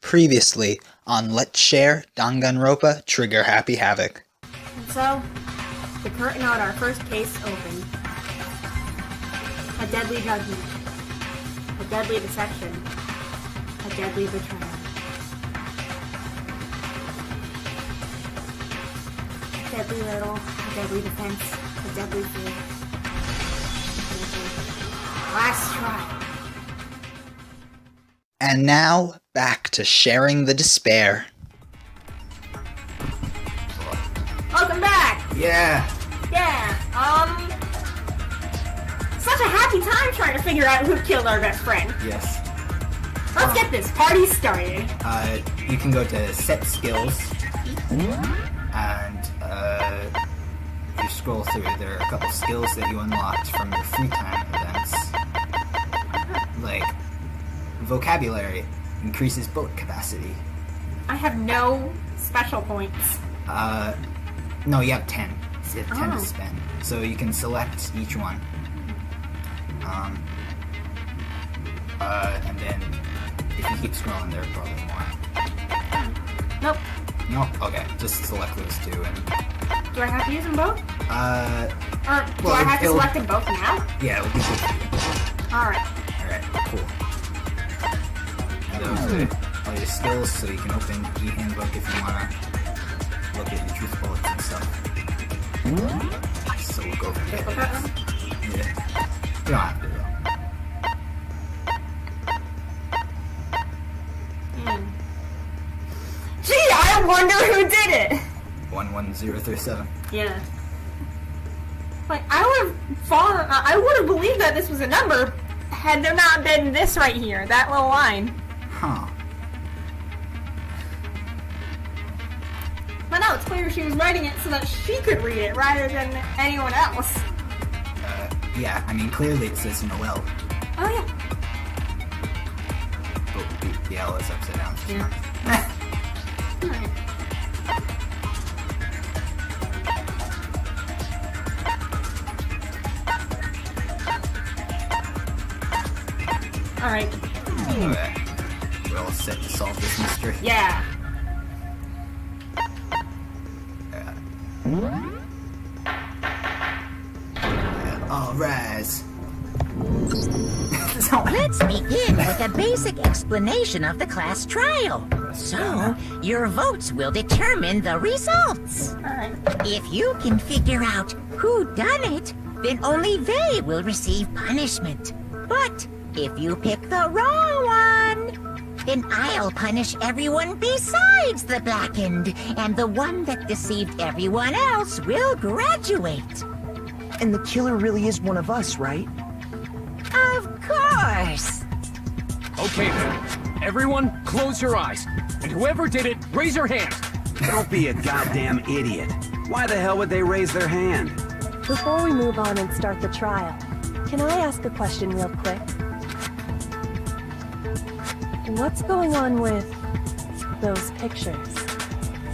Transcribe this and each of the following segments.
Previously on Let's Share Danganronpa Trigger Happy Havoc. And so, the curtain on our first case opened. A deadly judgment. A deadly deception. A deadly betrayal. A deadly riddle. A deadly defense. A deadly fear. Last try. And now, back to sharing the despair. Welcome back! Yeah. Such a happy time trying to figure out who killed our best friend. Yes. Let's get this party started. You can go to set skills, and if you scroll through, there are a couple skills that you unlocked from your free time events. Like, vocabulary increases bullet capacity. I have no special points. No, you have 10. So you have 10 Oh. to spend. So you can select each one. And then if you keep scrolling, there are probably more. Nope. No? Okay, just select those two and... Do I have to use them both? Do well, I have to it'll- select them both now? Yeah, it'll be good for you. Alright. Alright, cool. And those are all your skills, so you can open e-handbook if you want to look at your truth bullets and stuff. So we'll go from there. Okay. Yeah. You don't have to, though. Gee, I wonder who did it! 11037. Yeah. Like, I would have believed that this was a number had there not been this right here, that little line. Huh. But no, it's clear she was writing it so that she could read it rather than anyone else. Yeah, I mean, clearly it says Noel, Oh yeah. but the L is upside down. Yeah. Alright. Alright. Okay. We're all set to solve this mystery. Yeah. All rise. Let's begin with a basic explanation of the class trial. So, your votes will determine the results. Alright. If you can figure out who done it, then only they will receive punishment. But if you pick the wrong one, then I'll punish everyone besides the blackened, and the one that deceived everyone else will graduate. And the killer really is one of us, right? Of course. Okay then. Everyone, close your eyes. And whoever did it, raise your hand. Don't be a goddamn idiot. Why the hell would they raise their hand? Before we move on and start the trial, can I ask a question real quick? What's going on with those pictures?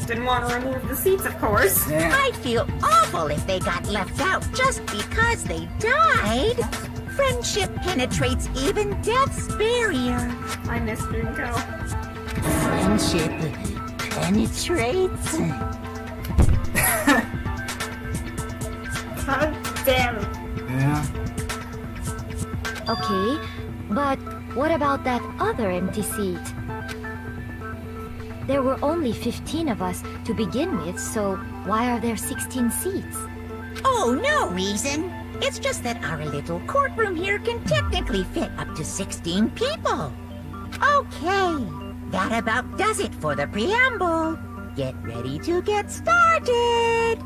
Didn't want to remove the seats, of course. Yeah. I'd feel awful if they got left out just because they died. Friendship penetrates even death's barrier. I missed Junko. Friendship penetrates? God damn it. Yeah. Okay, but what about that other empty seat? There were only 15 of us to begin with, so why are there 16 seats? Oh, no reason. It's just that our little courtroom here can technically fit up to 16 people. Okay, that about does it for the preamble. Get ready to get started.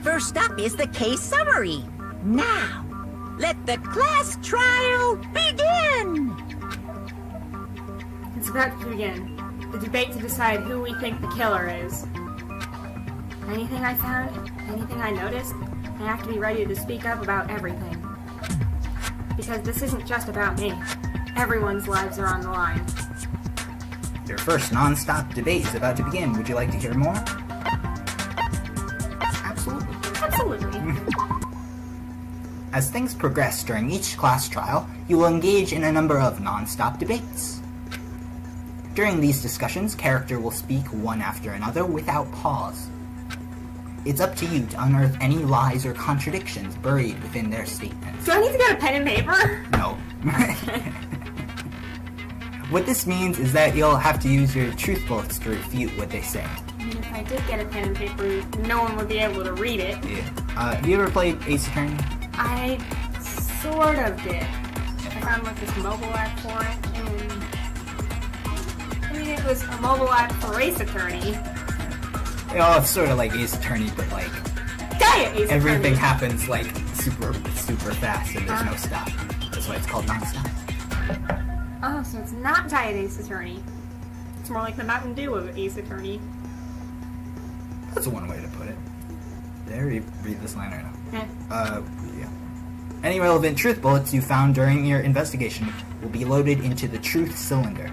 First up is the case summary. Now, let the class trial begin. It's about to begin. The debate to decide who we think the killer is. Anything I found, anything I noticed, I have to be ready to speak up about everything. Because this isn't just about me. Everyone's lives are on the line. Your first non-stop debate is about to begin. Would you like to hear more? Absolutely. Absolutely. As things progress during each class trial, you will engage in a number of non-stop debates. During these discussions, character will speak one after another without pause. It's up to you to unearth any lies or contradictions buried within their statements. Do I need to get a pen and paper? No. What this means is that you'll have to use your truth bullets to refute what they say. I mean, if I did get a pen and paper, no one would be able to read it. Yeah. Have you ever played Ace Attorney? I sort of did. I found like this mobile app for it, and I mean, it was a mobile app for Ace Attorney. Oh, it's sort of like Ace Attorney, but like Ace everything Attorney. happens like super fast and there's no stop. That's why it's called non-stop. Oh, so it's not Giant Ace Attorney. It's more like the Mountain Dew of Ace Attorney. That's one way to put it. There, read this line right now. Yeah. Any relevant truth bullets you found during your investigation will be loaded into the truth cylinder.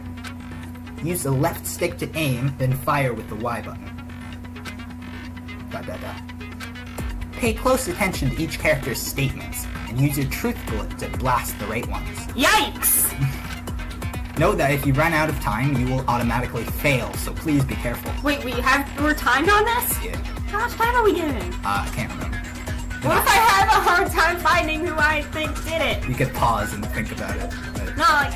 Use the left stick to aim, then fire with the Y button. ... Pay close attention to each character's statements, and use your truth bullet to blast the right ones. Yikes! Note that if you run out of time, you will automatically fail, so please be careful. Wait, we're timed on this? Yeah. How much time are we given? I can't remember. What if I have a hard time finding who I think did it? You could pause and think about it. But... No, like,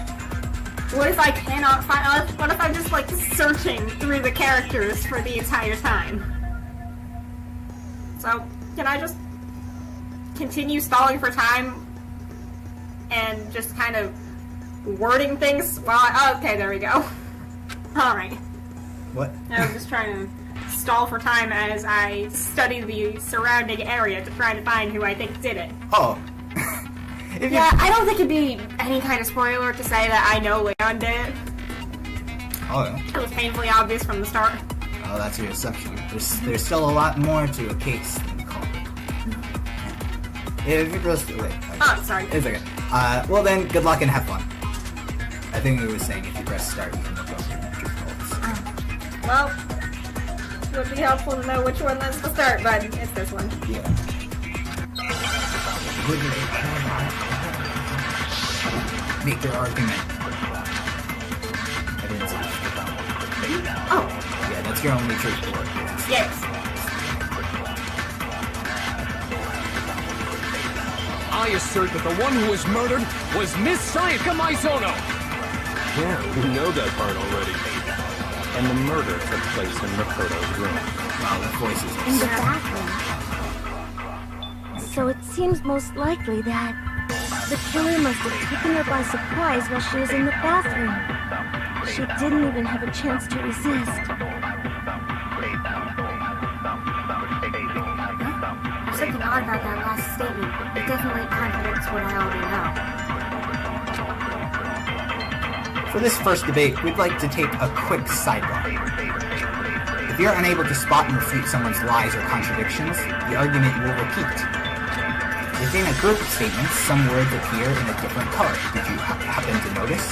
what if I cannot find... What if I'm just, like, searching through the characters for the entire time? So, can I just continue stalling for time and just kind of wording things while I... Oh, okay, there we go. Alright. What? I was just trying to stall for time as I study the surrounding area to try to find who I think did it. Oh. Yeah, I don't think it'd be any kind of spoiler to say that I know Leon did it. Oh, yeah. It was painfully obvious from the start. Oh, that's your assumption. There's still a lot more to a case than the culprit. If you press... Wait. Oh, sorry. It's okay. Well then, good luck and have fun. I think it was saying if you press start, you can look up your truth bullets. Well, it would be helpful to know which one that's the start button. It's this one. Yeah. Make your argument. I didn't say that. Oh, Yeah, that's your only truth bullet. yes. I assert that the one who was murdered was Miss Sayaka Maizono! Yeah, we know that part already. And the murder took place in Makoto's room. Wow, the voices are In the so... bathroom. So it seems most likely that the killer must have taken her by surprise while she was in the bathroom. She didn't even have a chance to resist. There's something odd about that last statement. It definitely contradicts what I already know. For this first debate, we'd like to take a quick sidebar. If you're unable to spot and refute someone's lies or contradictions, the argument will repeat. Within a group of statements, some words appear in a different color. Did you happen to notice?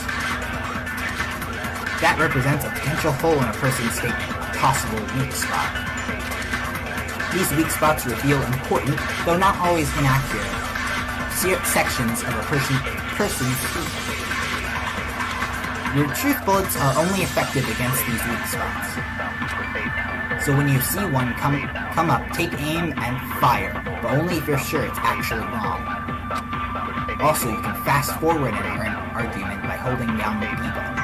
That represents a potential hole in a person's statement, a possible weak spot. These weak spots reveal important, though not always inaccurate, sections of a person's truth. Your truth bullets are only effective against these weak spots. So when you see one come up, take aim and fire, but only if you're sure it's actually wrong. Also, you can fast forward an argument by holding down the B button.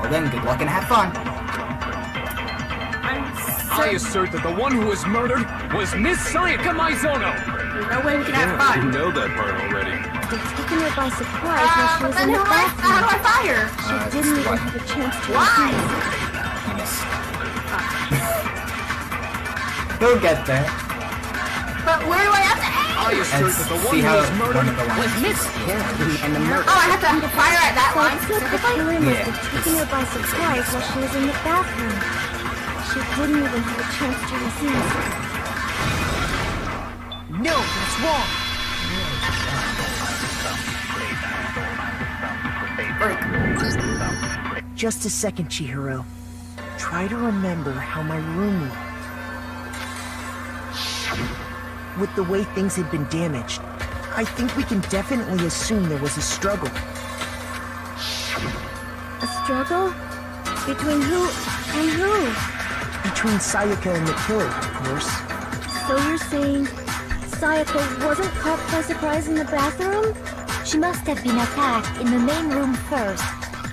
Well then, good luck and have fun! I assert that the one who was murdered was Miss Sayaka Maizono! There's no way we can have Yeah, we fun. know that part already. They'd taken her by surprise while she was Then in the how do bathroom. I fire? She didn't even have a chance to Why? resist. You missed. He'll get there. But where do I have to aim? I assert that the one See who how was one murdered of the was lines Miss... and the murder. Oh, I have to fire at that line So the specifically? killer must Yeah. have taken her by surprise while she was in the bathroom. She didn't even have a chance to resist. No, that's wrong! Just a second, Chihiro. Try to remember how my room looked. With the way things had been damaged, I think we can definitely assume there was a struggle. A struggle? Between who and who? Between Sayaka and the killer, of course. So you're saying Sayaka wasn't caught by surprise in the bathroom? She must have been attacked in the main room first.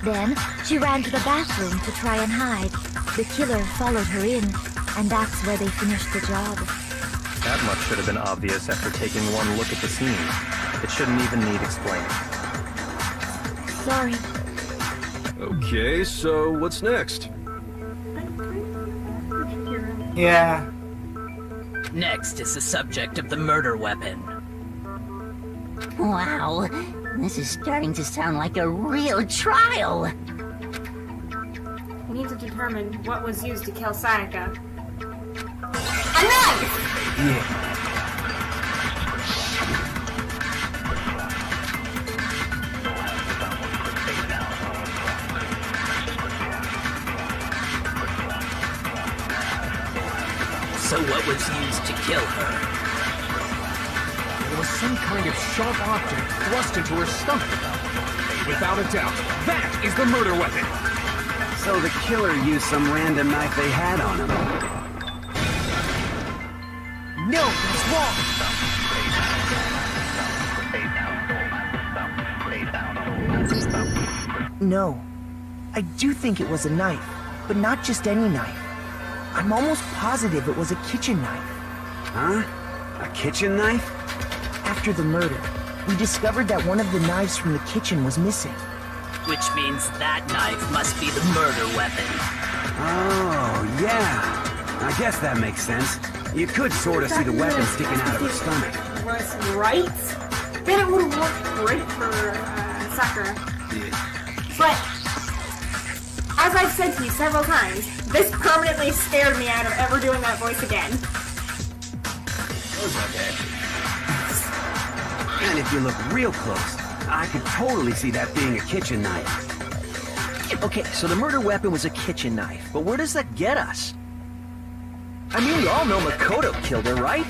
Then, she ran to the bathroom to try and hide. The killer followed her in, and that's where they finished the job. That much should have been obvious after taking one look at the scene. It shouldn't even need explaining. Sorry. Okay, so what's next? Yeah. Next is the subject of the murder weapon. Wow, this is starting to sound like a real trial. We need to determine what was used to kill Sayaka. A knife! Yeah. So what was used to kill her? It was some kind of sharp object thrust into her stomach. Without a doubt, that is the murder weapon! So the killer used some random knife they had on him. No, that's wrong! No. I do think it was a knife, but not just any knife. I'm almost positive it was a kitchen knife. Huh? A kitchen knife? After the murder, we discovered that one of the knives from the kitchen was missing. Which means that knife must be the murder weapon. Oh, yeah. I guess that makes sense. You could sort of see the weapon sticking out of her stomach. Was right? Then it would have worked great for Sakura. Yeah. But, as I've said to you several times, this permanently scared me out of ever doing that voice again. And if you look real close, I could totally see that being a kitchen knife. Okay, so the murder weapon was a kitchen knife, but where does that get us? I mean, we all know Makoto killed her, right?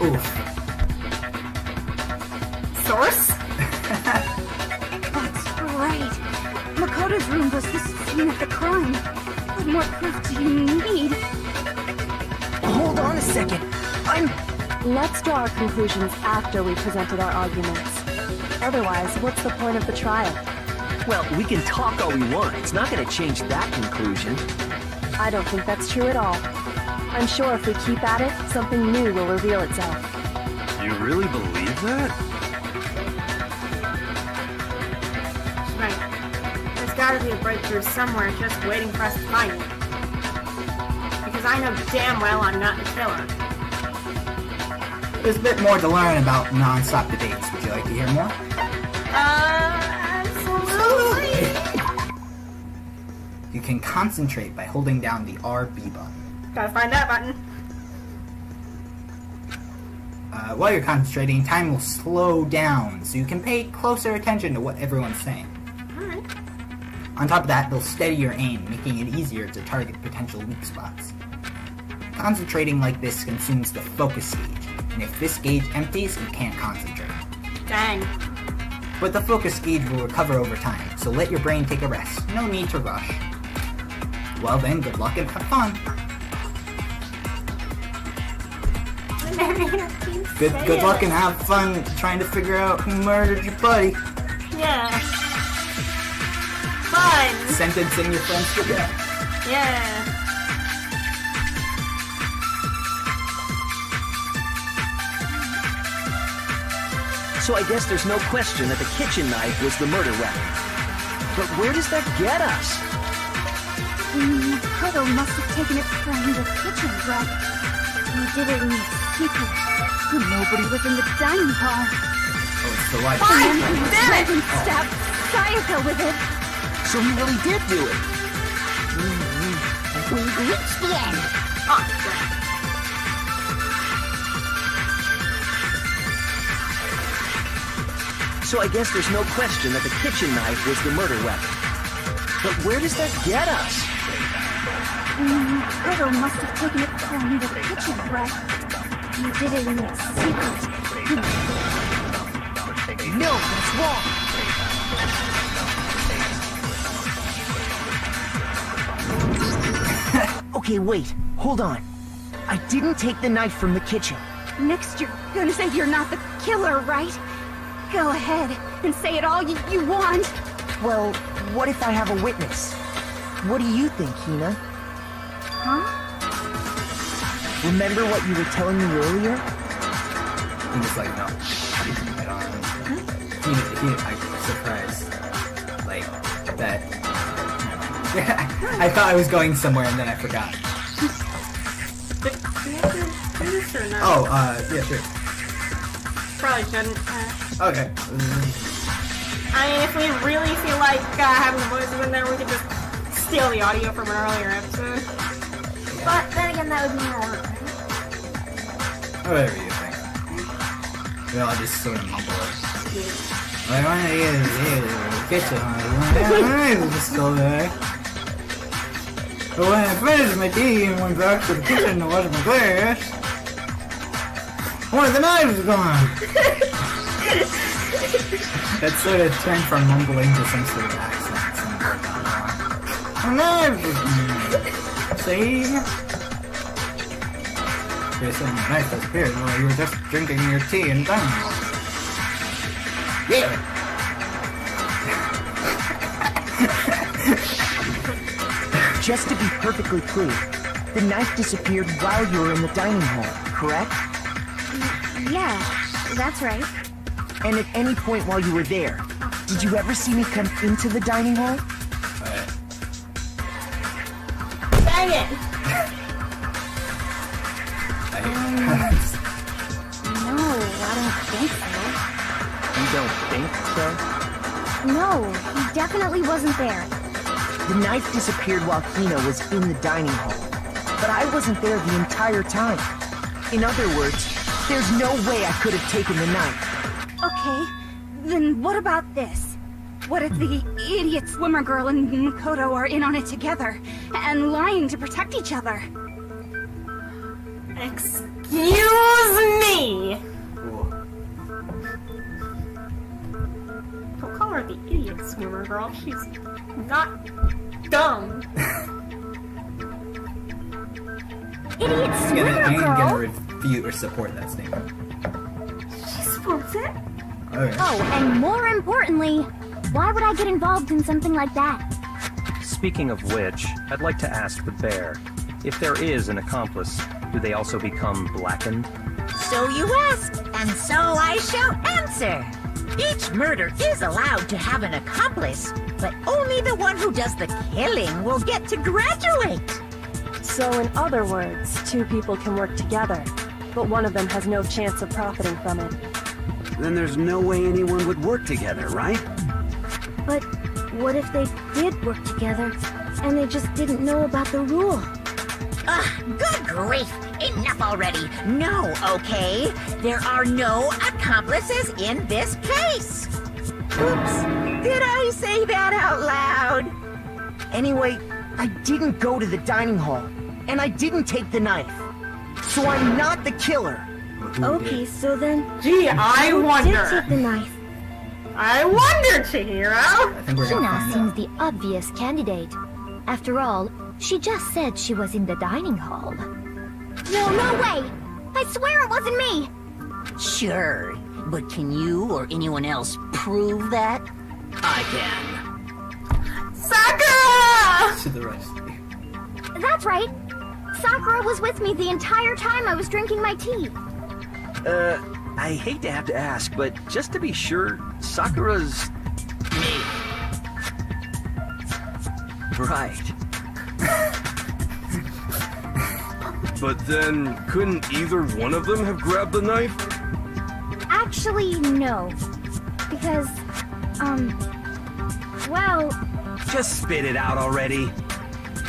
Oof. Source? That's right. Makoto's room was the scene of the crime. What more proof do you need? Hold on a second. Let's draw our conclusions after we presented our arguments. Otherwise, what's the point of the trial? Well, we can talk all we want. It's not going to change that conclusion. I don't think that's true at all. I'm sure if we keep at it, something new will reveal itself. You really believe that? Right. There's gotta be a breakthrough somewhere just waiting for us to find it. Because I know damn well I'm not the killer. There's a bit more to learn about non-stop debates. Would you like to hear more? Absolutely! You can concentrate by holding down the RB button. Gotta find that button. While you're concentrating, time will slow down, so you can pay closer attention to what everyone's saying. Alright. On top of that, they'll steady your aim, making it easier to target potential weak spots. Concentrating like this consumes the focus gauge, and if this gauge empties, you can't concentrate. Dang. But the focus gauge will recover over time, so let your brain take a rest. No need to rush. Well then, good luck and have fun. Good luck and have fun trying to figure out who murdered your buddy. Yeah. Fun! Sentencing your friends to death. Yeah. So I guess there's no question that the kitchen knife was the murder weapon. But where does that get us? Makoto must have taken it from the kitchen, but he did it in secret. Nobody was in the dining hall. Oh, it's the light. Fine! Damn it! And stabbed Sayaka with it. So he really did do it. We've reached the end. Oh, crap. So I guess there's no question that the kitchen knife was the murder weapon. But where does that get us? Makoto must have taken it from the kitchen, but he did it in secret. No, that's wrong. Okay, wait. Hold on. I didn't take the knife from the kitchen. Next, you're gonna say you're not the killer, right? Go ahead and say it all you want. Well, what if I have a witness? What do you think, Hina? Huh? Remember what you were telling me earlier? I'm just like, no. I'm surprised. Like, that. I thought I was going somewhere and then I forgot. Oh, yeah, sure. Probably shouldn't. Okay. I mean, if we really feel like having the voices in there, we could just steal the audio from an earlier episode. Yeah. But then again, that would be more work, right? Whatever you think. We all just sort of mumble it. I want to get the kitchen, just go there. But when I finished my tea and went back to the kitchen to wash my glass, one of the knives was gone. That sort of turned from mumbling to some sort of accent. The knives was gone. See? You said the knife disappeared while you were just drinking your tea and dining hall. Yeah! Just to be perfectly clear, the knife disappeared while you were in the dining hall, correct? Yeah, that's right. And at any point while you were there, did you ever see me come into the dining hall? Dang it! No, I don't think so. You don't think so? No, he definitely wasn't there. The knife disappeared while Hina was in the dining hall, but I wasn't there the entire time. In other words, there's no way I could have taken the knife. Okay, then what about this? What if the idiot swimmer girl and Makoto are in on it together, and lying to protect each other? Excuse me! Don't call her the idiot swimmer girl. She's not dumb. Idiot swimmer I'm girl? gonna refute or support that statement. She supports it? Okay. Oh, and more importantly, why would I get involved in something like that? Speaking of which, I'd like to ask the bear, if there is an accomplice, do they also become blackened? So you ask, and so I shall answer. Each murder is allowed to have an accomplice, but only the one who does the killing will get to graduate. So in other words, two people can work together, but one of them has no chance of profiting from it. Then there's no way anyone would work together, right? But what if they did work together, and they just didn't know about the rule? Good grief! Enough already! No, okay? There are no accomplices in this case! Oops! Did I say that out loud? Anyway, I didn't go to the dining hall, and I didn't take the knife. So I'm not the killer. Okay, so then... Gee, I who wonder. did take the knife? I wonder, Chihiro! I think we're gonna Hina find seems out. the obvious candidate. After all, she just said she was in the dining hall. No, no way! I swear it wasn't me! Sure, but can you or anyone else prove that? I can. Sakura! To the rest. That's right! Sakura was with me the entire time I was drinking my tea. I hate to have to ask, but just to be sure, Sakura's... Me. Right. But then, couldn't either one of them have grabbed the knife? Actually, no. Because, well... Just spit it out already.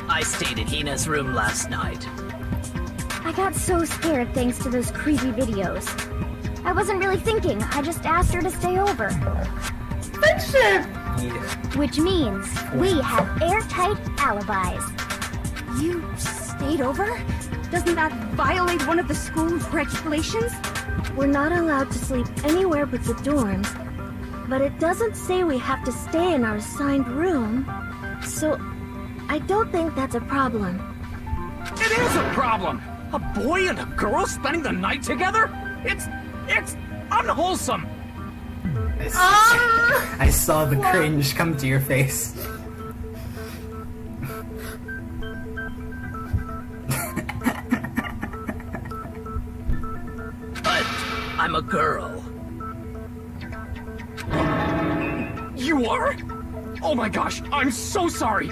I stayed in Hina's room last night. I got so scared thanks to those creepy videos. I wasn't really thinking, I just asked her to stay over. Friendship! Yeah. Which means we have airtight alibis. You stayed over? Doesn't that violate one of the school's regulations? We're not allowed to sleep anywhere but the dorms, but it doesn't say we have to stay in our assigned room, so I don't think that's a problem. It is a problem! A boy and a girl spending the night together? It's unwholesome! I saw the cringe come to your face. But I'm a girl. You are? Oh my gosh, I'm so sorry!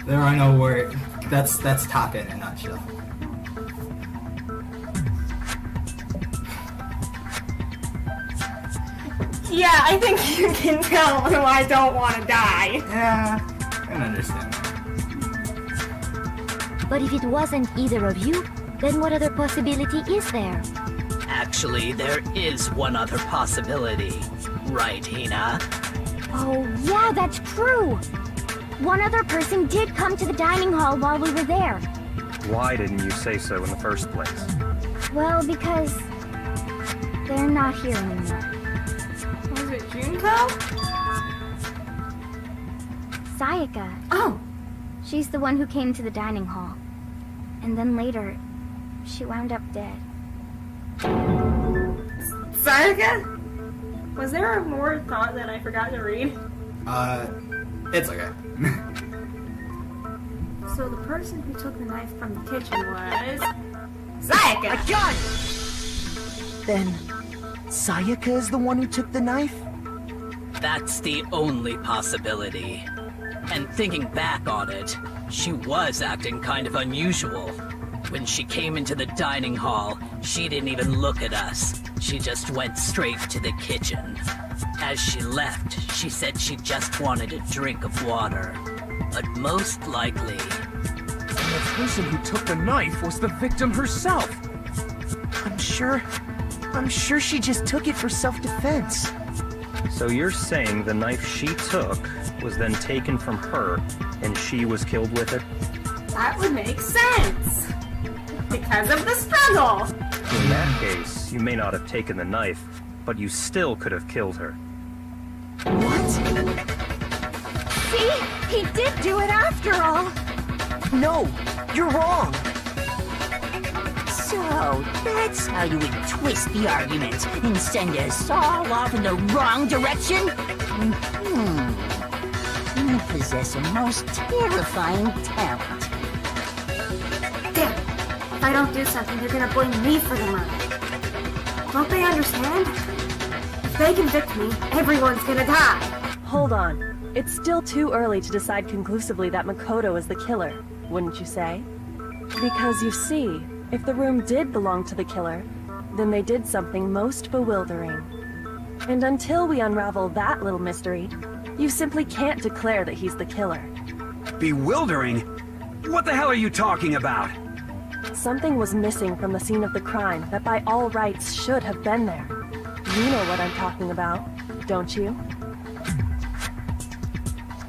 There are no words. That's Taka in a nutshell. Yeah, I think you can tell who I don't want to die. Yeah, I can understand that. But if it wasn't either of you, then what other possibility is there? Actually, there is one other possibility. Right, Hina? Oh, yeah, that's true. One other person did come to the dining hall while we were there. Why didn't you say so in the first place? Well, because they're not here anymore. Was it Junko? Sayaka. Oh! She's the one who came to the dining hall. And then later, she wound up dead. Sayaka? Was there a more thought that I forgot to read? It's okay. So the person who took the knife from the kitchen was... Sayaka! I got it! Then, Sayaka is the one who took the knife? That's the only possibility. And thinking back on it, she was acting kind of unusual. When she came into the dining hall, she didn't even look at us. She just went straight to the kitchen. As she left, she said she just wanted a drink of water. But most likely... And the person who took the knife was the victim herself! I'm sure she just took it for self-defense. So you're saying the knife she took was then taken from her, and she was killed with it? That would make sense! Because of the struggle! In that case, you may not have taken the knife, but you still could have killed her. What? See? He did do it after all! No, you're wrong! So, that's how you would twist the argument and send us all off in the wrong direction? You possess a most terrifying talent. Damn! If I don't do something, they're gonna blame me for the murder. Don't they understand? If they convict me, everyone's gonna die! Hold on. It's still too early to decide conclusively that Makoto is the killer, wouldn't you say? Because you see, if the room did belong to the killer, then they did something most bewildering. And until we unravel that little mystery, you simply can't declare that he's the killer. Bewildering? What the hell are you talking about? Something was missing from the scene of the crime that by all rights should have been there. You know what I'm talking about, don't you?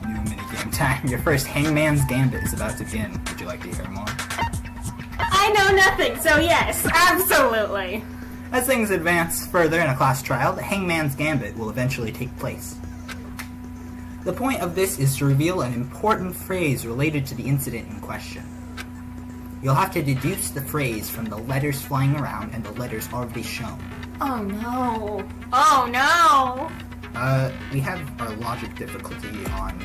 New minigame time. Your first Hangman's Gambit is about to begin. Would you like to hear more? I know nothing, so yes, absolutely! As things advance further in a class trial, the Hangman's Gambit will eventually take place. The point of this is to reveal an important phrase related to the incident in question. You'll have to deduce the phrase from the letters flying around and the letters already shown. Oh no! Oh no! We have our logic difficulty on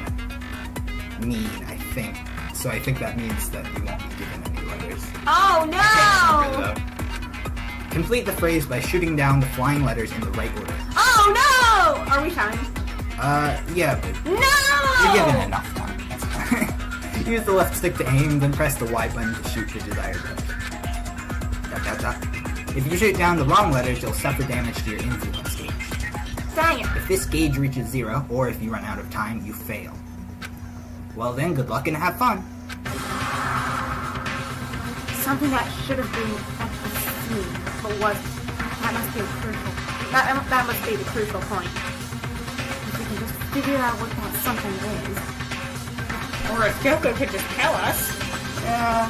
mean, I think. So I think that means that we won't be given any letters. Oh no! I can't remember, though. Complete the phrase by shooting down the flying letters in the right order. Oh no! Are we timed? Yeah, but No! you're given enough time. Use the left stick to aim, then press the Y button to shoot the desired direction. If you shoot down the wrong letters, you'll suffer damage to your influence gauge. Dang it! If this gauge reaches 0, or if you run out of time, you fail. Well then, good luck and have fun. Something that should have been at the scene, but wasn't. That must be crucial. That must be the crucial point. If we can just figure out what that something is. Or if Kyoko could just tell us. Yeah.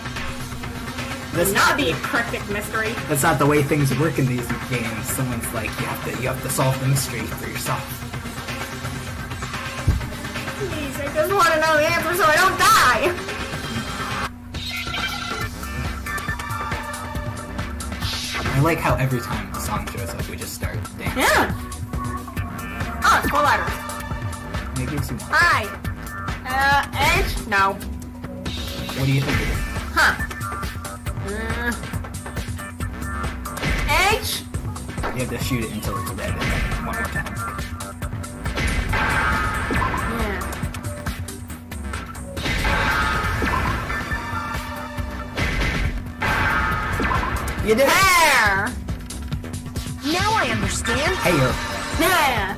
This not be a cryptic mystery. That's not the way things work in these games. Someone's like, you have to solve the mystery for yourself. Jeez, I just want to know the answer so I don't die! I like how every time the song shows up, we just start dancing. Yeah! Oh, it's 4 letters. Maybe it's more. Hi! H? No. What do you think it is? Huh. H? You have to shoot it until it's red and then one more time. You did it! Hair! Now I understand. Hair. Yeah!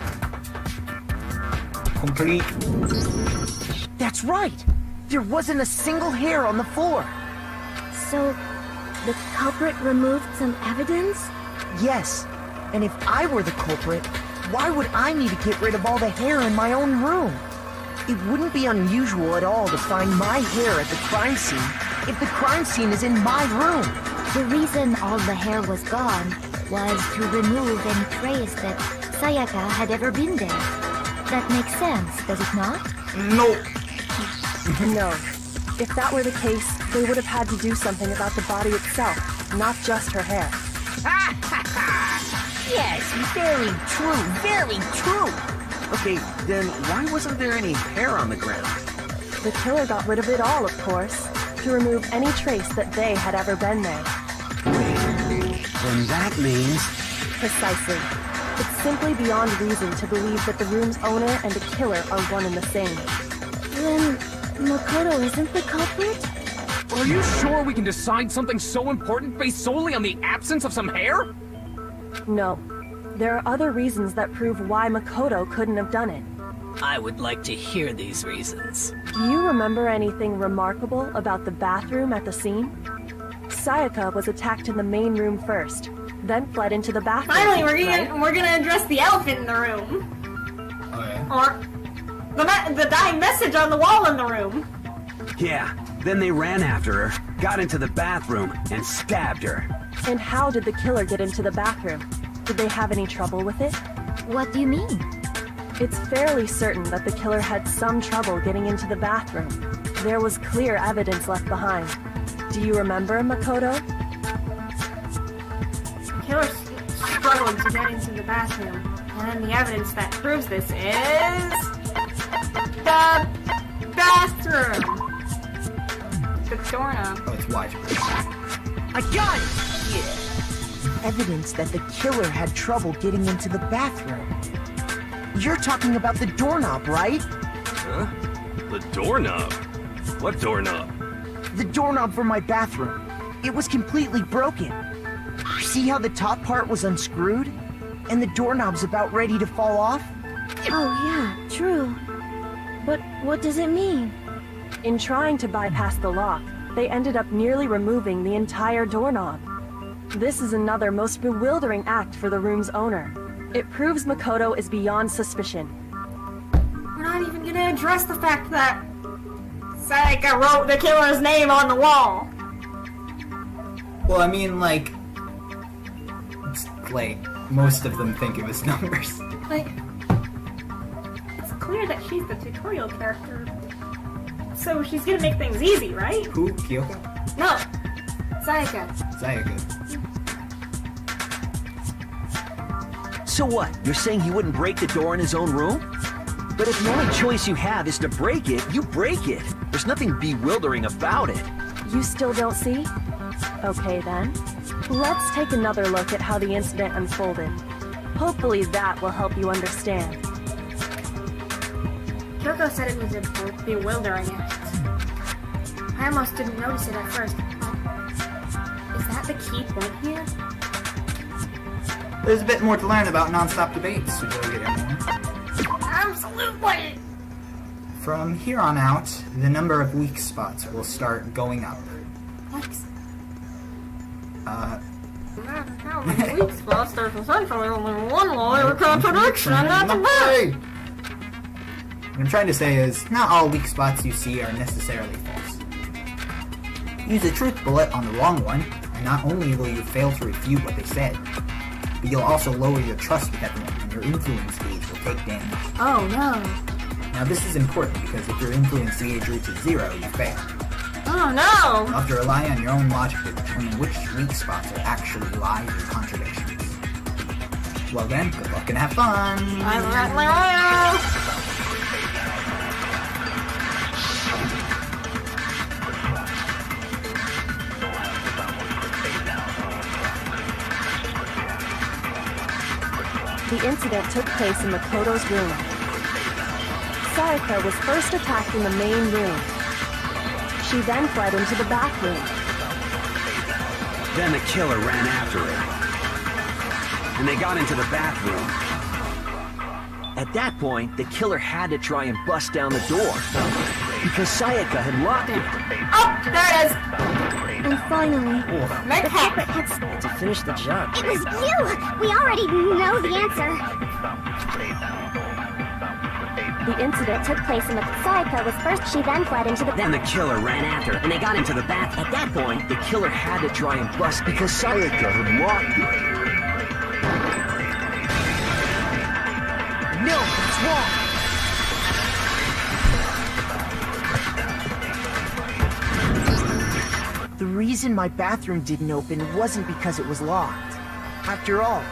Complete. That's right. There wasn't a single hair on the floor. So, the culprit removed some evidence? Yes. And if I were the culprit, why would I need to get rid of all the hair in my own room? It wouldn't be unusual at all to find my hair at the crime scene if the crime scene is in my room. The reason all the hair was gone was to remove any trace that Sayaka had ever been there. That makes sense, does it not? No. No. If that were the case, they would have had to do something about the body itself, not just her hair. Yes, very true, very true. Okay, then why wasn't there any hair on the ground? The killer got rid of it all, of course, to remove any trace that they had ever been there. Then that means... Precisely. It's simply beyond reason to believe that the room's owner and the killer are one and the same. Then Makoto isn't the culprit? Are you sure we can decide something so important based solely on the absence of some hair? No. There are other reasons that prove why Makoto couldn't have done it. I would like to hear these reasons. Do you remember anything remarkable about the bathroom at the scene? Sayaka was attacked in the main room first, then fled into the bathroom. Finally, right? we're gonna address the elephant in the room. Oh yeah? Or the dying message on the wall in the room. Yeah, then they ran after her, got into the bathroom, and stabbed her. And how did the killer get into the bathroom? Did they have any trouble with it? What do you mean? It's fairly certain that the killer had some trouble getting into the bathroom. There was clear evidence left behind. Do you remember, Makoto? The killer struggled to get into the bathroom, and then the evidence that proves this is... the bathroom! The doorknob. Oh, it's widespread. I got it! Yeah. Evidence that the killer had trouble getting into the bathroom. You're talking about the doorknob, right? Huh? The doorknob? What doorknob? The doorknob for my bathroom. It was completely broken. See how the top part was unscrewed? And the doorknob's about ready to fall off? Oh yeah, true. But what does it mean? In trying to bypass the lock, they ended up nearly removing the entire doorknob. This is another most bewildering act for the room's owner. It proves Makoto is beyond suspicion. We're not even gonna address the fact that Sayaka wrote the killer's name on the wall. Well, I mean, like, most of them think it was numbers. Like, it's clear that she's the tutorial character. So she's gonna make things easy, right? Who? Kyoko? No. Sayaka. Sayaka. So what? You're saying he wouldn't break the door in his own room? But if the only choice you have is to break it, you break it. There's nothing bewildering about it. You still don't see? Okay then. Let's take another look at how the incident unfolded. Hopefully that will help you understand. Kyoko said it was a bewildering act. I almost didn't notice it at first. Is that the key point here? There's a bit more to learn about non-stop debates. Would you like to get in more? Absolutely! From here on out, the number of weak spots will start going up. Thanks. How many weak spots? There's essentially only one line of contradiction, and that's a bad! What I'm trying to say is, not all weak spots you see are necessarily false. Use a truth bullet on the wrong one, and not only will you fail to refute what they said, but you'll also lower your trust with everyone, and your influence gauge will take damage. Oh no. Now this is important because if your influence age reaches 0, you fail. Oh no! You'll have to rely on your own logic to determine which weak spots are actually lies or contradictions. Well then, good luck and have fun! The incident took place in Makoto's room. Sayaka was first attacked in the main room. She then fled into the bathroom. Then the killer ran after her. And they got into the bathroom. At that point, the killer had to try and bust down the door. Because Sayaka had locked it. Oh, there it is! And finally, Make the culprit had To finish the job. It was you! We already know the answer. The incident took place in the Sayaka was first, she then fled into the... Then the killer ran after her, and they got into the bath. At that point, the killer had to try and bust because Sayaka had locked it. No, it's wrong. The reason my bathroom didn't open wasn't because it was locked. After all,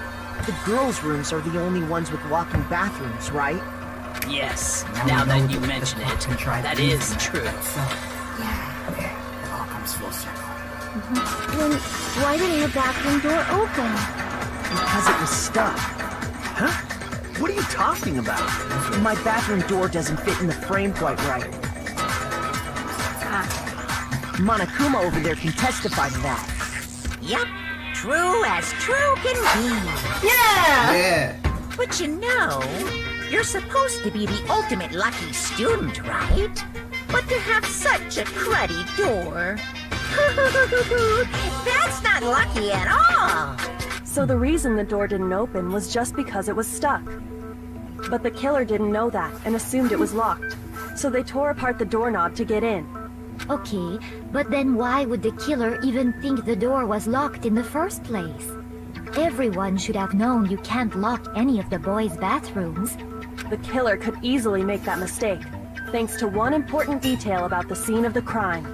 the girls' rooms are the only ones with locking bathrooms, right? Yes, now that you mention it, that is true. Yeah, okay, it all comes full circle. Then why didn't the bathroom door open? Because it was stuck. Huh? What are you talking about? My bathroom door doesn't fit in the frame quite right. Monokuma over there can testify to that. Yep, true as true can be. Yeah! Yeah! But you know, you're supposed to be the ultimate lucky student, right? But to have such a cruddy door... That's not lucky at all! So the reason the door didn't open was just because it was stuck. But the killer didn't know that and assumed it was locked. So they tore apart the doorknob to get in. Okay, but then why would the killer even think the door was locked in the first place? Everyone should have known you can't lock any of the boys' bathrooms. The killer could easily make that mistake, thanks to one important detail about the scene of the crime.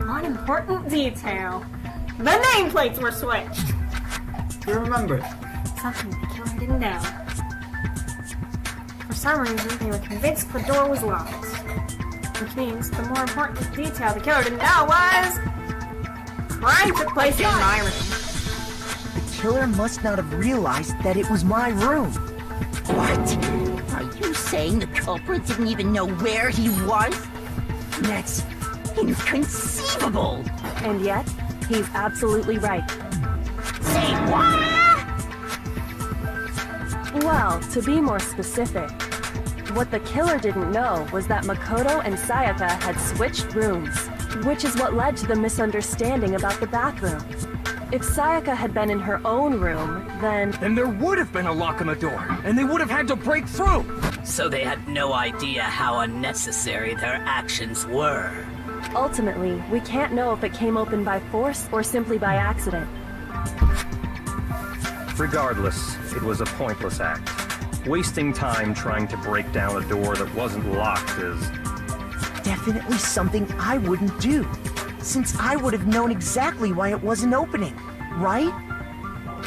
One important detail. The nameplates were switched. You remember. Something the killer didn't know. For some reason, they were convinced the door was locked. Which means the more important detail the killer didn't know was... crime took place in my room. The killer must not have realized that it was my room. What? Are you saying the culprit didn't even know where he was? That's inconceivable! And yet, he's absolutely right. Say what? Well, to be more specific, what the killer didn't know was that Makoto and Sayaka had switched rooms, which is what led to the misunderstanding about the bathroom. If Sayaka had been in her own room, then there would have been a lock on the door, and they would have had to break through! So they had no idea how unnecessary their actions were. ultimately, we can't know if it came open by force or simply by accident. Regardless, it was a pointless act. Wasting time trying to break down a door that wasn't locked is... definitely something I wouldn't do, since I would have known exactly why it wasn't opening, right?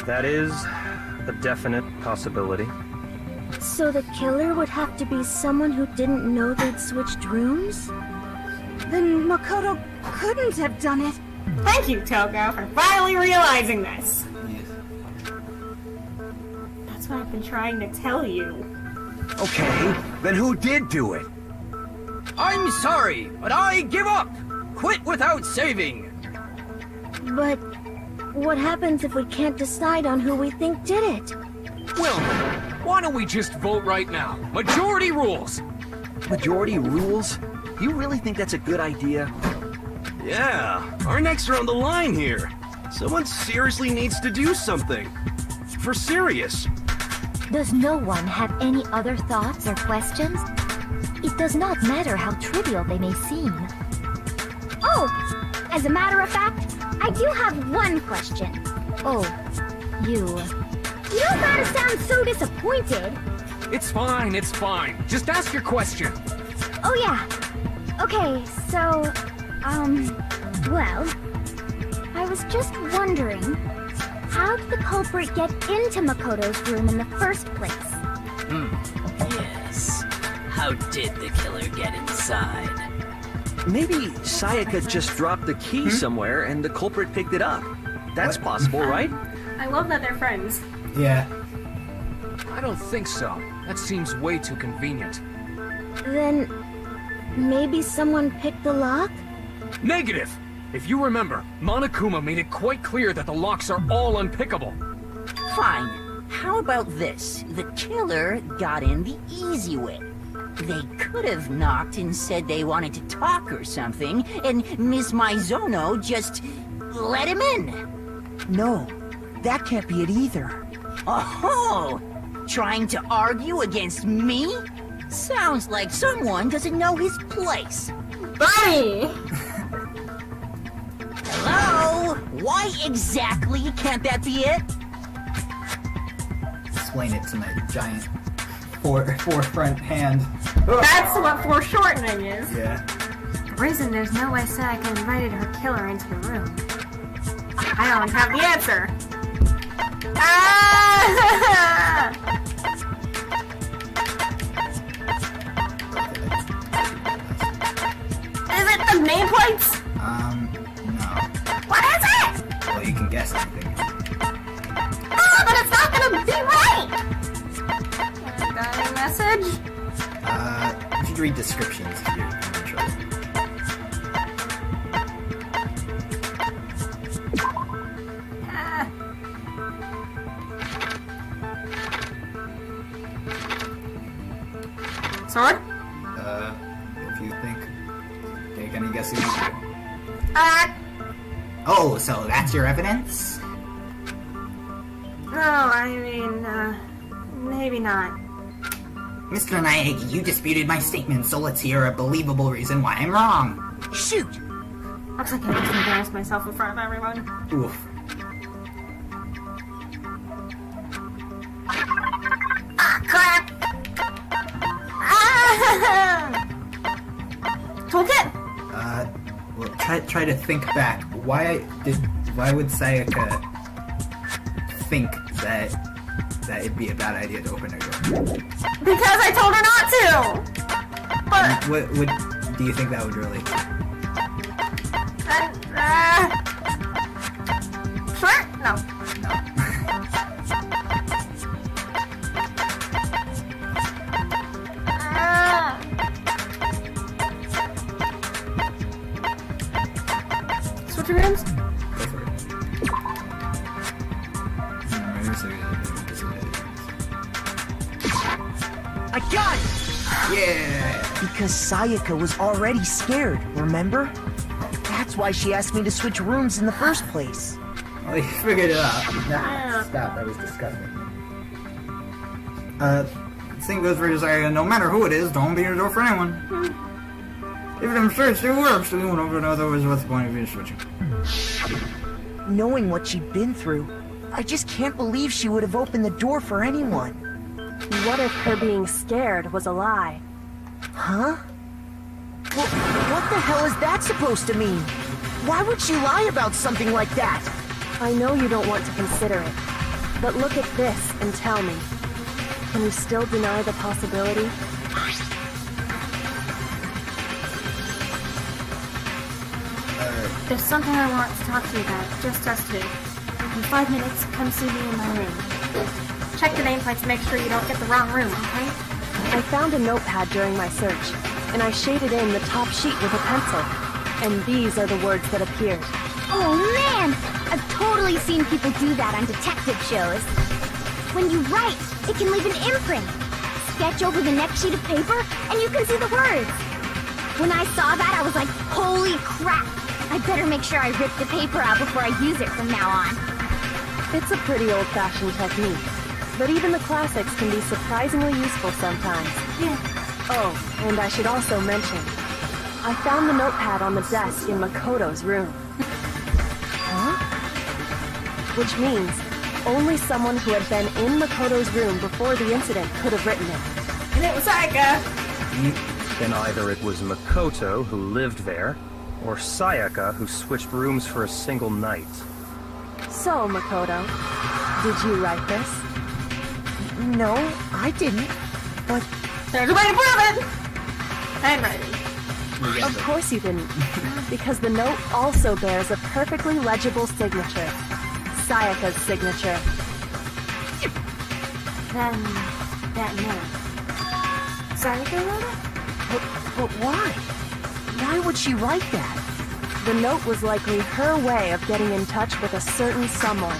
That is a definite possibility. So the killer would have to be someone who didn't know they'd switched rooms? Then Makoto couldn't have done it. Thank you, Toko, for finally realizing this. That's what I've been trying to tell you. Okay, then who did do it? I'm sorry, but I give up! Quit without saving! But what happens if we can't decide on who we think did it? Well, why don't we just vote right now? Majority rules! Majority rules? You really think that's a good idea? Yeah, our necks are on the line here. Someone seriously needs to do something. For serious. Does no one have any other thoughts or questions? It does not matter how trivial they may seem. Oh, as a matter of fact, I do have one question. Oh, you... You don't gotta sound so disappointed. It's fine, it's fine. Just ask your question. Oh yeah. Okay, so, well, I was just wondering, how did the culprit get into Makoto's room in the first place? Yes. How did the killer get inside? Maybe Sayaka just dropped the key somewhere and the culprit picked it up. That's possible, right? I love that they're friends. Yeah. I don't think so. That seems way too convenient. Then, maybe someone picked the lock? Negative! If you remember, Monokuma made it quite clear that the locks are all unpickable. Fine. How about this? The killer got in the easy way. They could have knocked and said they wanted to talk or something, and Miss Maizono just let him in. No, that can't be it either. Oh, trying to argue against me? Sounds like someone doesn't know his place. Buddy! Hello? Why exactly can't that be it? Explain it to my giant forefront hand. That's what foreshortening is. Yeah. The reason there's no way Sayaka invited her killer into the room. I don't have the answer. Ah! Is it the nameplates? No. What is it? Well, you can guess anything. Oh, but it's not gonna be right! Got any message? You should read descriptions if you're interested. Sword? If you think... Take any guesses. Oh, so that's your evidence? No, I mean, maybe not. Mr. Naegi, you disputed my statement, so let's hear a believable reason why I'm wrong. Shoot! Looks like I just embarrassed myself in front of everyone. Oof. Ah, crap! Ah! Toolkit? Well, try to think back. Why would Sayaka think that it'd be a bad idea to open her door? Because I told her not to! But... What do you think that would really... Sure? No. Switch your rooms? Go for it. I got it! Yeah! Because Sayaka was already scared, remember? That's why she asked me to switch rooms in the first place. Well, you figured it out. Nah, stop, that was disgusting. Same goes for Sayaka, no matter who it is, don't open your door for anyone. Even if I'm sure it still works, we won't open otherwise what's the point of you switching? Knowing what she'd been through, I just can't believe she would have opened the door for anyone. What if her being scared was a lie? Huh? Well, what the hell is that supposed to mean? Why would she lie about something like that? I know you don't want to consider it, but look at this and tell me. Can you still deny the possibility? There's something I want to talk to you about, just us two. In 5 minutes, come see me in my room. Check the nameplates to make sure you don't get the wrong room, okay? I found a notepad during my search, and I shaded in the top sheet with a pencil. And these are the words that appeared. Oh man! I've totally seen people do that on detective shows. When you write, it can leave an imprint. Sketch over the next sheet of paper, and you can see the words. When I saw that, I was like, holy crap! I better make sure I rip the paper out before I use it from now on. It's a pretty old-fashioned technique, but even the classics can be surprisingly useful sometimes. Yeah. Oh, and I should also mention, I found the notepad on the desk in Makoto's room. Huh? Which means Only someone who had been in Makoto's room before the incident could have written it. And it was Sayaka! Then either it was Makoto who lived there, or Sayaka who switched rooms for a single night. So, Makoto, did you write this? No, I didn't. But there's a way to prove it! Handwriting. Of course you didn't, because the note also bears a perfectly legible signature. Sayaka's signature. Then, that note. Sayaka wrote it? But why? Why would she write that? The note was likely her way of getting in touch with a certain someone.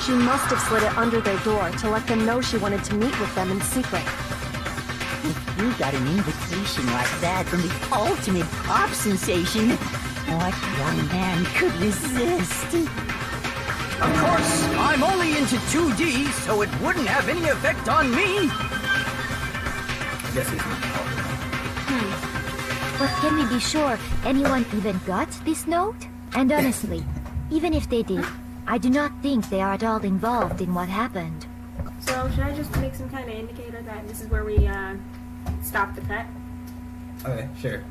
She must have slid it under their door to let them know she wanted to meet with them in secret. If you got an invitation like that from the ultimate pop sensation, what young man could resist? Of course, I'm only into 2D, so it wouldn't have any effect on me. I guess he's not called. But can we be sure anyone even got this note? And honestly, even if they did, I do not think they are at all involved in what happened. So, should I just make some kind of indicator that this is where we, stop the cut? Okay, sure.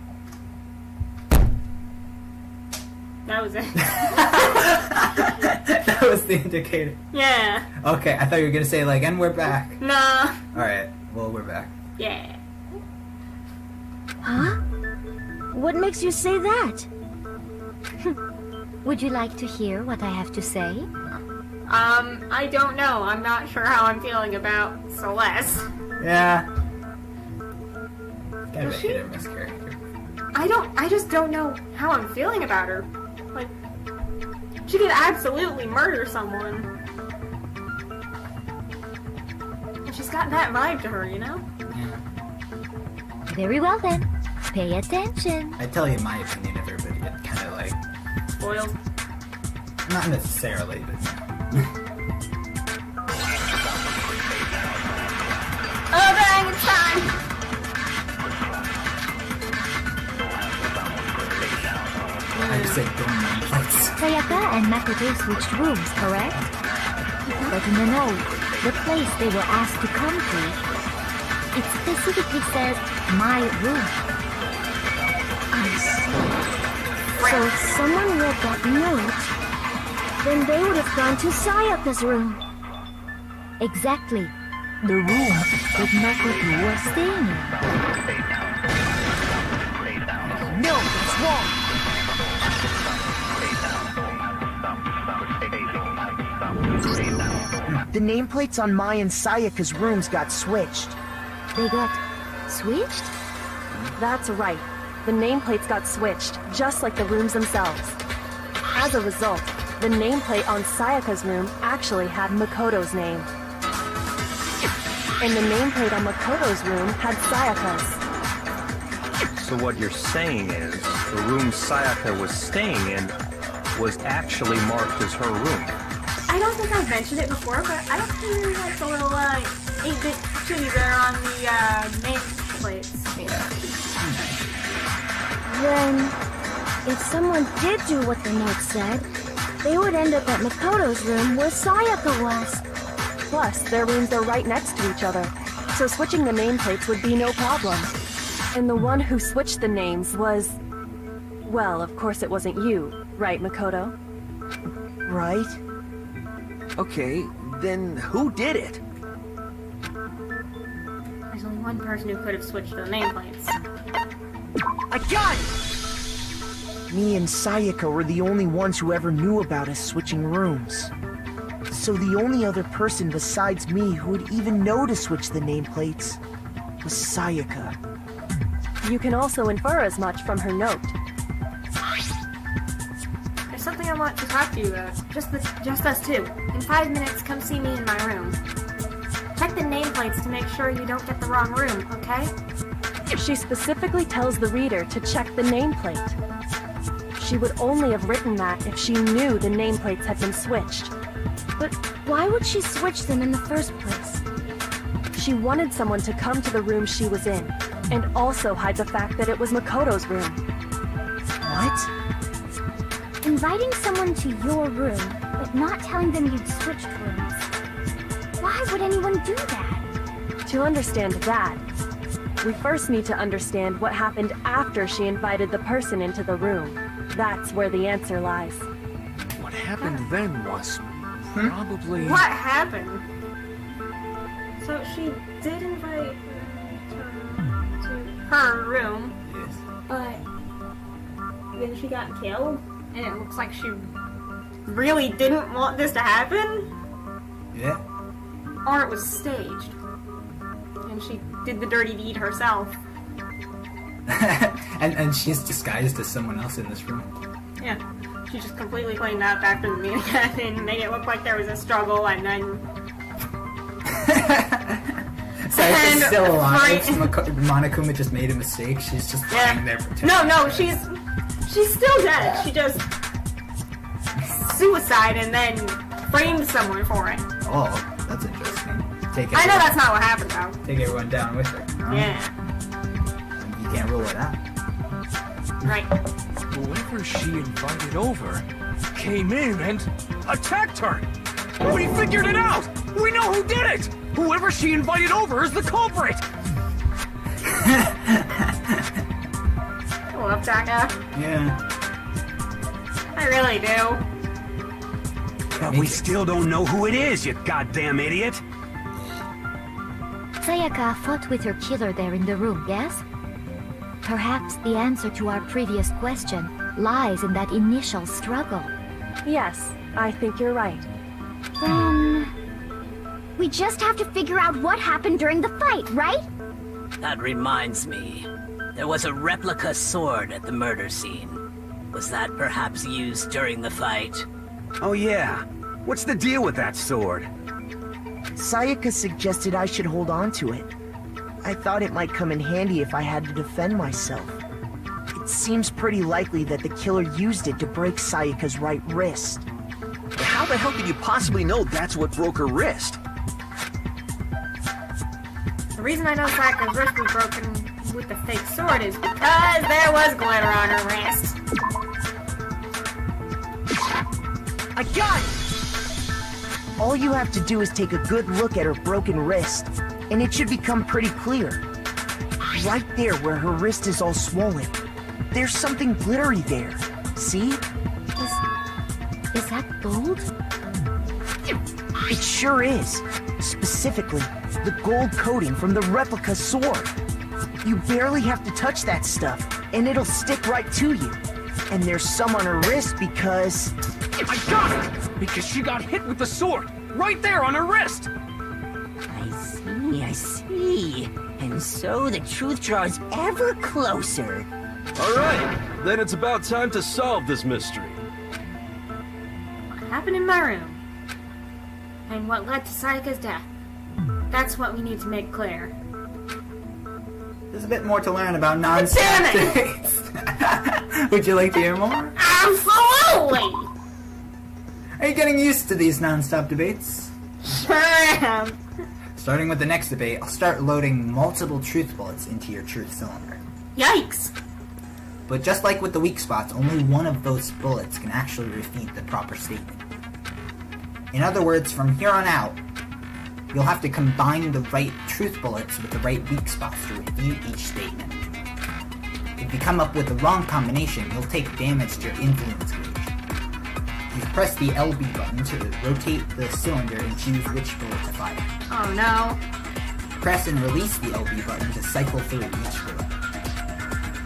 That was it. That was the indicator. Yeah. Okay, I thought you were gonna say, like, and we're back. Nah. Alright, well, we're back. Yeah. Huh? What makes you say that? Would you like to hear what I have to say? I don't know. I'm not sure how I'm feeling about Celeste. Yeah. Kind of a hit or miss character. I just don't know how I'm feeling about her. Like, she could absolutely murder someone. And she's got that vibe to her, you know? Yeah. Very well then. Pay attention. I tell you my opinion of her, but it kind of like... Spoiled? Not necessarily, but... Oh dang, it's time! I just said don't name plates. Sayaka and Makoto switched rooms, correct? But in the note, the place they were asked to come to, it specifically says, my room. I see. So if someone read that note, then they would have gone to Sayaka's room. Exactly. The room that Makoto was staying in. No, that's wrong. The nameplates on Mai and Sayaka's rooms got switched. They got switched? That's right. The nameplates got switched, just like the rooms themselves. As a result, the nameplate on Sayaka's room actually had Makoto's name. And the nameplate on Makoto's room had Sayaka's. So what you're saying is, the room Sayaka was staying in was actually marked as her room. I don't think I've mentioned it before, but I don't think really like the little 8-bit chitty there on the nameplates. Yeah. Then, if someone did do what the note said, they would end up at Makoto's room where Sayaka was. Plus, their rooms are right next to each other, so switching the nameplates would be no problem. And the one who switched the names was... Well, of course it wasn't you, right, Makoto? Right? Okay, then who did it? There's only one person who could have switched the nameplates. I got it! Me and Sayaka were the only ones who ever knew about us switching rooms. So the only other person besides me who would even know to switch the nameplates was Sayaka. You can also infer as much from her note. There's something I want to talk to you about. Just us two. In 5 minutes, come see me in my room. Check the nameplates to make sure you don't get the wrong room, okay? She specifically tells the reader to check the nameplate. She would only have written that if she knew the nameplates had been switched. But why would she switch them in the first place? She wanted someone to come to the room she was in, and also hide the fact that it was Makoto's room. What? Inviting someone to your room, but not telling them you'd switched rooms. Why would anyone do that? To understand that, we first need to understand what happened after she invited the person into the room. That's where the answer lies. What happened then was probably... What happened? So she did invite her to her room, but then she got killed, and it looks like she really didn't want this to happen? Yeah. Or it was staged, and she did the dirty deed herself. and she's disguised as someone else in this room. Yeah. She just completely cleaned up after the meeting and made it look like there was a struggle, and then... Sayaka's still alive. Monokuma just made a mistake. She's just lying there pretending. No, she's still dead. She just suicide and then framed someone for it. Oh, that's interesting. I know that's not what happened, though. Take everyone down with her. Huh? Yeah. You can't rule it out. Right. Whoever she invited over came in and attacked her. We figured it out. We know who did it. Whoever she invited over is the culprit. I love Taka. Yeah. I really do. But we still don't know who it is, you goddamn idiot! Sayaka fought with her killer there in the room, yes? Perhaps the answer to our previous question lies in that initial struggle. Yes, I think you're right. Then... we just have to figure out what happened during the fight, right? That reminds me. There was a replica sword at the murder scene. Was that perhaps used during the fight? Oh yeah. What's the deal with that sword? Sayaka suggested I should hold on to it. I thought it might come in handy if I had to defend myself. It seems pretty likely that the killer used it to break Sayaka's right wrist. How the hell could you possibly know that's what broke her wrist? The reason I know Sayaka's wrist was broken with the fake sword is because there was glitter on her wrist. I got it! All you have to do is take a good look at her broken wrist, and it should become pretty clear. Right there where her wrist is all swollen, there's something glittery there. See? Is that gold? It sure is. Specifically, the gold coating from the replica sword. You barely have to touch that stuff, and it'll stick right to you. And there's some on her wrist because... I got it! Because she got hit with the sword! Right there on her wrist! I see. And so the truth draws ever closer. Alright, then it's about time to solve this mystery. What happened in my room? And what led to Sayaka's death? That's what we need to make clear. There's a bit more to learn about non-stop debates. Would you like to hear more? Absolutely! Are you getting used to these non-stop debates? Sure am. Starting with the next debate, I'll start loading multiple truth bullets into your truth cylinder. Yikes! But just like with the weak spots, only one of those bullets can actually refute the proper statement. In other words, from here on out, you'll have to combine the right truth bullets with the right weak spots to refute each statement. If you come up with the wrong combination, you'll take damage to your influence gauge. You press the LB button to rotate the cylinder and choose which bullet to fire. Oh no. Press and release the LB button to cycle through each bullet.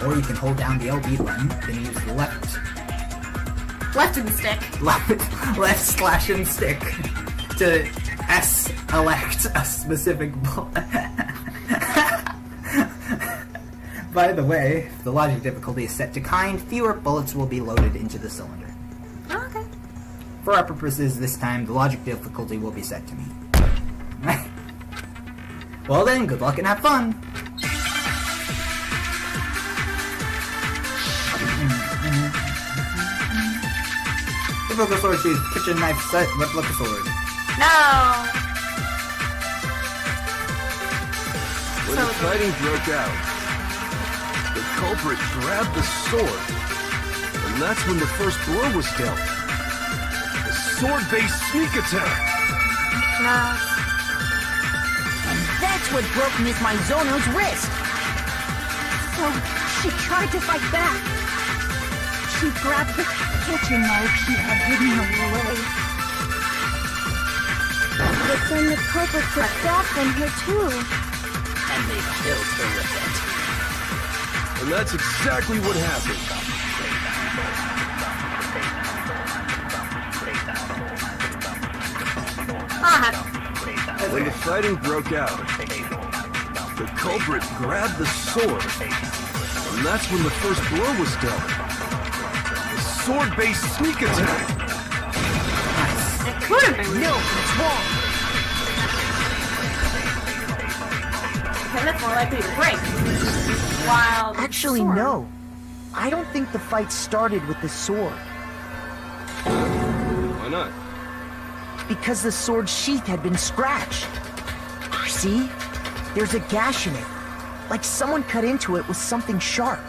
Or you can hold down the LB button, then use the left and stick. Left slash and stick to select a specific bullet. By the way, if the logic difficulty is set to kind, fewer bullets will be loaded into the cylinder. Oh, okay. For our purposes this time, the logic difficulty will be set to me. Well then, good luck and have fun! Replica sword shoes, kitchen knife set, replica sword. No! When the fighting broke out, the culprit grabbed the sword, and that's when the first blow was dealt. A sword-based sneak attack! No. what broke Miss Maizono's wrist. So, she tried to fight back. She grabbed the kitchen knife she had hidden away. But then the culprit took that from her too. And they killed her with it. And that's exactly what happened. When the fighting broke out, the culprit grabbed the sword, and that's when the first blow was dealt. A sword-based sneak attack. It could have been. No, it's wrong. Okay, that's more likely to break. While the Actually, sword- no. I don't think the fight started with the sword. Why not? Because the sword's sheath had been scratched. See? There's a gash in it. Like someone cut into it with something sharp.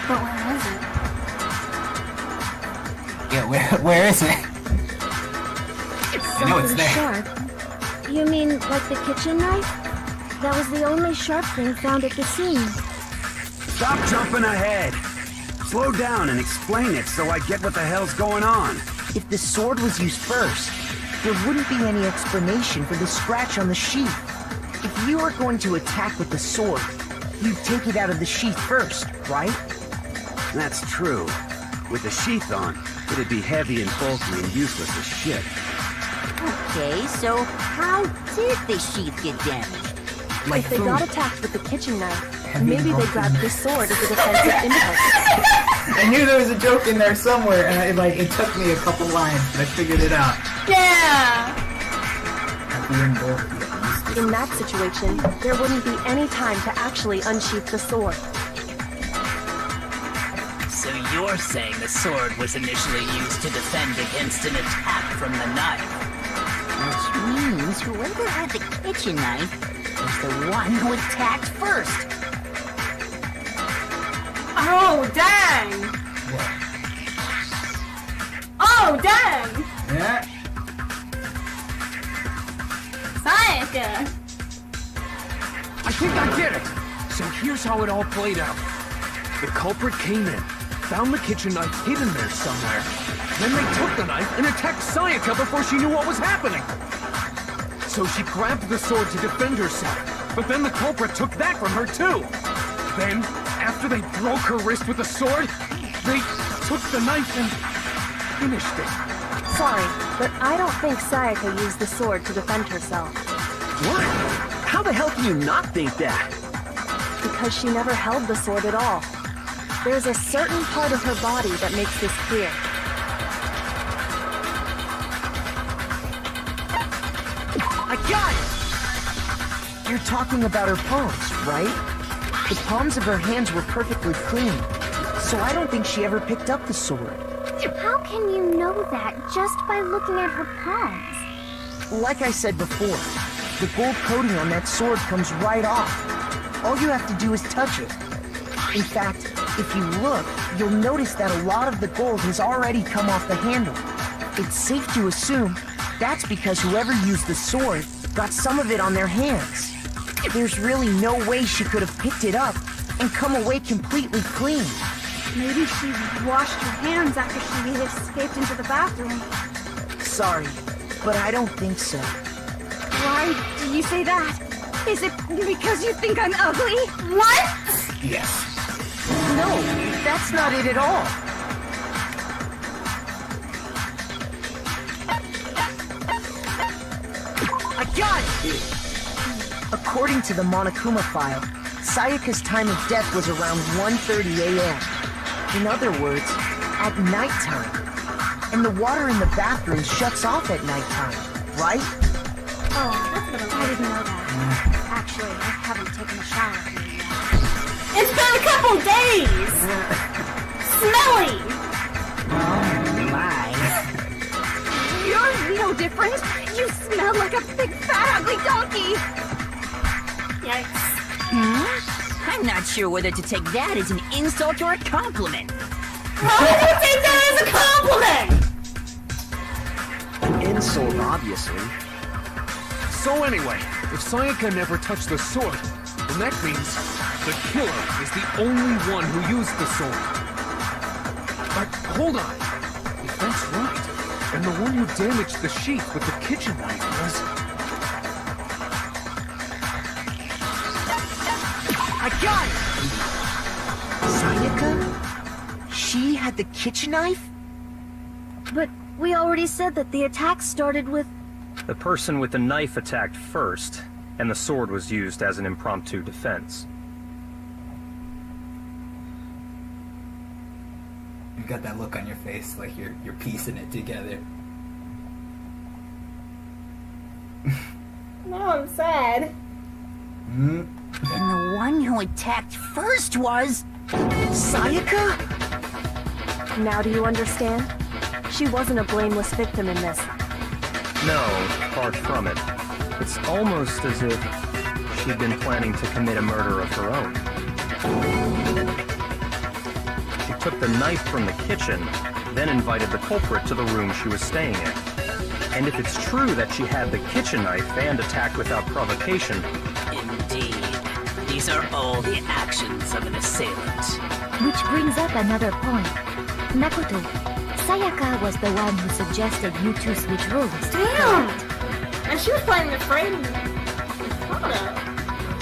But where is it? Yeah, where is it? I know it's Something there. sharp. You mean like the kitchen knife? That was the only sharp thing found at the scene. Stop jumping ahead. Slow down and explain it so I get what the hell's going on. If the sword was used first, there wouldn't be any explanation for the scratch on the sheath. If you were going to attack with the sword, you'd take it out of the sheath first, right? That's true. With the sheath on, it'd be heavy and bulky and useless as shit. Okay, so how did the sheath get damaged? Like If they food. got attacked with the kitchen knife, Heavy maybe they bulky. grabbed this sword as a defensive impulse. I knew there was a joke in there somewhere, and it took me a couple lines, but I figured it out. Yeah! Heavy and bulky. In that situation, there wouldn't be any time to actually unsheath the sword. So you're saying the sword was initially used to defend against an attack from the knife? Which means whoever had the kitchen knife was the one who attacked first. Oh, dang! What? Oh, dang! Yeah? Sayaka! I think I get it. So here's how it all played out. The culprit came in, found the kitchen knife hidden there somewhere. Then they took the knife and attacked Sayaka before she knew what was happening. So she grabbed the sword to defend herself, but then the culprit took that from her too. Then, after they broke her wrist with the sword, they took the knife and finished it. Sorry, but I don't think Sayaka used the sword to defend herself. What? How the hell can you not think that? Because she never held the sword at all. There's a certain part of her body that makes this clear. I got it! You're talking about her palms, right? The palms of her hands were perfectly clean, so I don't think she ever picked up the sword. How can you know that just by looking at her palms? Like I said before, the gold coating on that sword comes right off. All you have to do is touch it. In fact, if you look, you'll notice that a lot of the gold has already come off the handle. It's safe to assume that's because whoever used the sword got some of it on their hands. There's really no way she could have picked it up and come away completely clean. Maybe she washed her hands after she had escaped into the bathroom. Sorry, but I don't think so. Why do you say that? Is it because you think I'm ugly? What? Yes. No, that's not it at all. I got it! According to the Monokuma file, Sayaka's time of death was around 1:30 a.m. In other words, at nighttime. And the water in the bathroom shuts off at nighttime, right? Oh, I didn't know that. Actually, I haven't taken a shower here yet. It's been a couple days! Smelly! Oh my. You're no different. You smell like a big, fat, ugly donkey. Yikes. I'm not sure whether to take that as an insult or a compliment. How would you take that as a compliment? An insult, obviously. So anyway, if Sayaka never touched the sword, then that means the killer is the only one who used the sword. But hold on. If that's right, then the one who damaged the sheath with the kitchen knife was... I got it! Sayaka? She had the kitchen knife? But we already said that the attack started with... The person with the knife attacked first, and the sword was used as an impromptu defense. You've got that look on your face like you're piecing it together. No, I'm sad. And the one who attacked first was... Sayaka? Now do you understand? She wasn't a blameless victim in this. No, far from it. It's almost as if she'd been planning to commit a murder of her own. She took the knife from the kitchen, then invited the culprit to the room she was staying in. And if it's true that she had the kitchen knife and attacked without provocation... Indeed. These are all the actions of an assailant. Which brings up another point. Makoto, Sayaka was the one who suggested you two switch rooms. Damn! And she was playing the friend.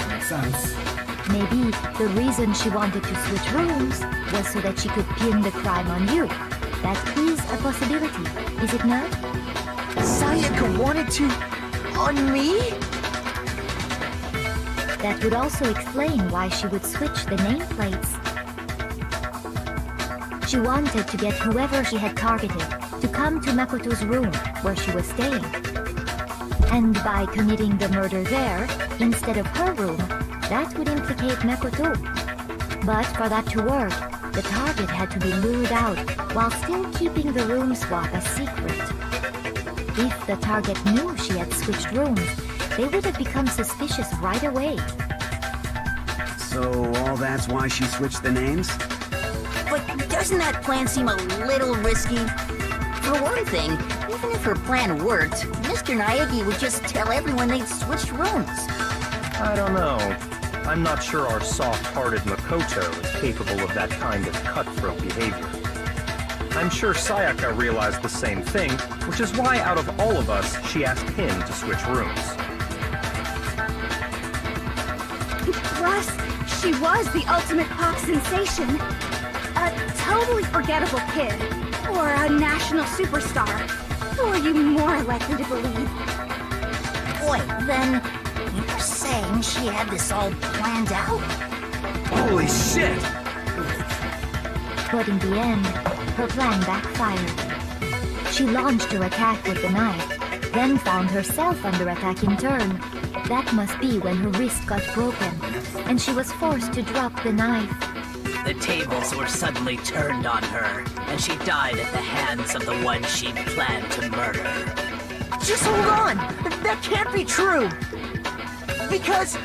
Makes sense. Maybe the reason she wanted to switch rooms was so that she could pin the crime on you. That is a possibility, is it not? Sayaka wanted to... on me? That would also explain why she would switch the nameplates. She wanted to get whoever she had targeted to come to Makoto's room where she was staying. And by committing the murder there, instead of her room, that would implicate Makoto. But for that to work, the target had to be lured out while still keeping the room swap a secret. If the target knew she had switched rooms, they would have become suspicious right away. So all that's why she switched the names? But doesn't that plan seem a little risky? For one thing, even if her plan worked, Mr. Naegi would just tell everyone they'd switched rooms. I don't know. I'm not sure our soft-hearted Makoto is capable of that kind of cutthroat behavior. I'm sure Sayaka realized the same thing, which is why out of all of us, she asked him to switch rooms. Plus, she was the ultimate pop sensation. A totally forgettable kid. Or a national superstar. Who are you more likely to believe? Wait, then you're saying she had this all planned out? Holy shit! But in the end, her plan backfired. She launched her attack with the knife, then found herself under attack in turn. That must be when her wrist got broken, and she was forced to drop the knife. The tables were suddenly turned on her, and she died at the hands of the one she'd planned to murder. Just hold on! That can't be true! Because...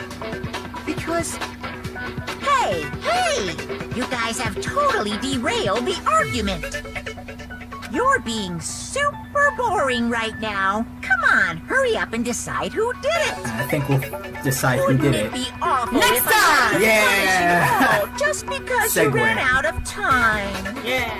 Hey! You guys have totally derailed the argument! You're being super boring right now. Come on, hurry up and decide who did it! I think we'll decide who did it. Wouldn't it be awful Next if I time! Yeah! just because you Segue. ran out of time? Yeah.